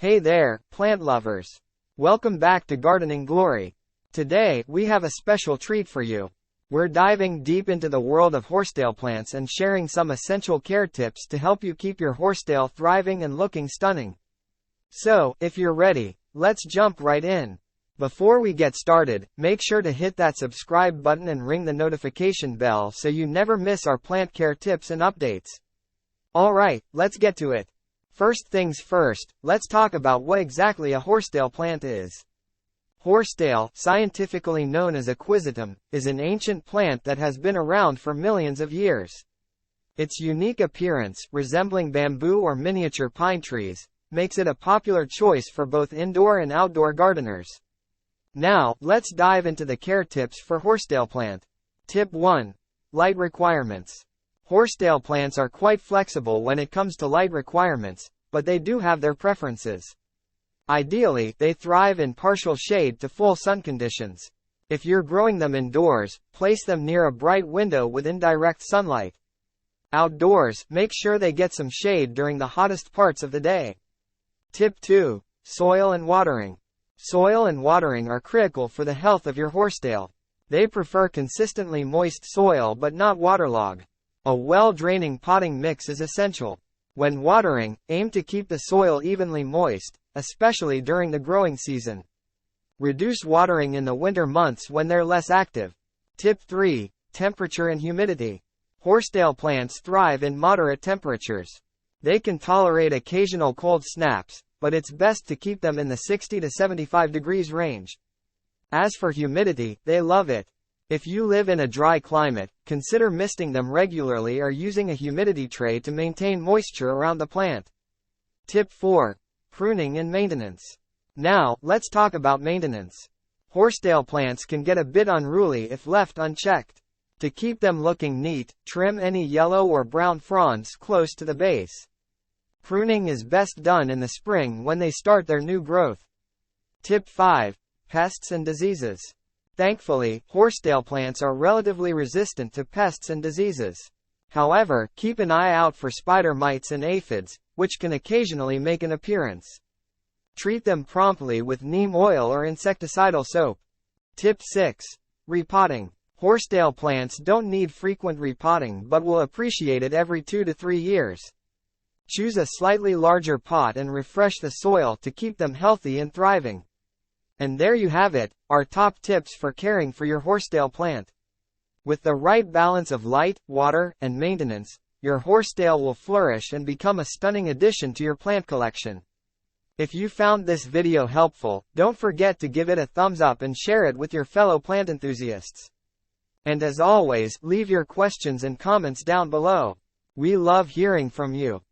Hey there, plant lovers. Welcome back to Gardening Glory. Today, we have a special treat for you. We're diving deep into the world of horsetail plants and sharing some essential care tips to help you keep your horsetail thriving and looking stunning. So, if you're ready, let's jump right in. Before we get started, make sure to hit that subscribe button and ring the notification bell so you never miss our plant care tips and updates. Alright, let's get to it. First things first, let's talk about what exactly a horsetail plant is. Horsetail, scientifically known as Equisetum, is an ancient plant that has been around for millions of years. Its unique appearance, resembling bamboo or miniature pine trees, makes it a popular choice for both indoor and outdoor gardeners. Now, let's dive into the care tips for horsetail plant. Tip 1. Light requirements. Horsetail plants are quite flexible when it comes to light requirements, but they do have their preferences. Ideally, they thrive in partial shade to full sun conditions. If you're growing them indoors, place them near a bright window with indirect sunlight. Outdoors, make sure they get some shade during the hottest parts of the day. Tip 2. Soil and watering. Soil and watering are critical for the health of your horsetail. They prefer consistently moist soil but not waterlogged. A well-draining potting mix is essential. When watering, aim to keep the soil evenly moist, especially during the growing season. Reduce watering in the winter months when they're less active. Tip 3. Temperature and humidity. Horsetail plants thrive in moderate temperatures. They can tolerate occasional cold snaps, but it's best to keep them in the 60 to 75 degrees range. As for humidity, they love it. If you live in a dry climate, consider misting them regularly or using a humidity tray to maintain moisture around the plant. Tip 4. Pruning and maintenance. Now, let's talk about maintenance. Horsetail plants can get a bit unruly if left unchecked. To keep them looking neat, trim any yellow or brown fronds close to the base. Pruning is best done in the spring when they start their new growth. Tip 5. Pests and diseases. Thankfully, horsetail plants are relatively resistant to pests and diseases. However, keep an eye out for spider mites and aphids, which can occasionally make an appearance. Treat them promptly with neem oil or insecticidal soap. Tip 6. Repotting. Horsetail plants don't need frequent repotting but will appreciate it every 2 to 3 years. Choose a slightly larger pot and refresh the soil to keep them healthy and thriving. And there you have it, our top tips for caring for your horsetail plant. With the right balance of light, water, and maintenance, your horsetail will flourish and become a stunning addition to your plant collection. If you found this video helpful, don't forget to give it a thumbs up and share it with your fellow plant enthusiasts. And as always, leave your questions and comments down below. We love hearing from you.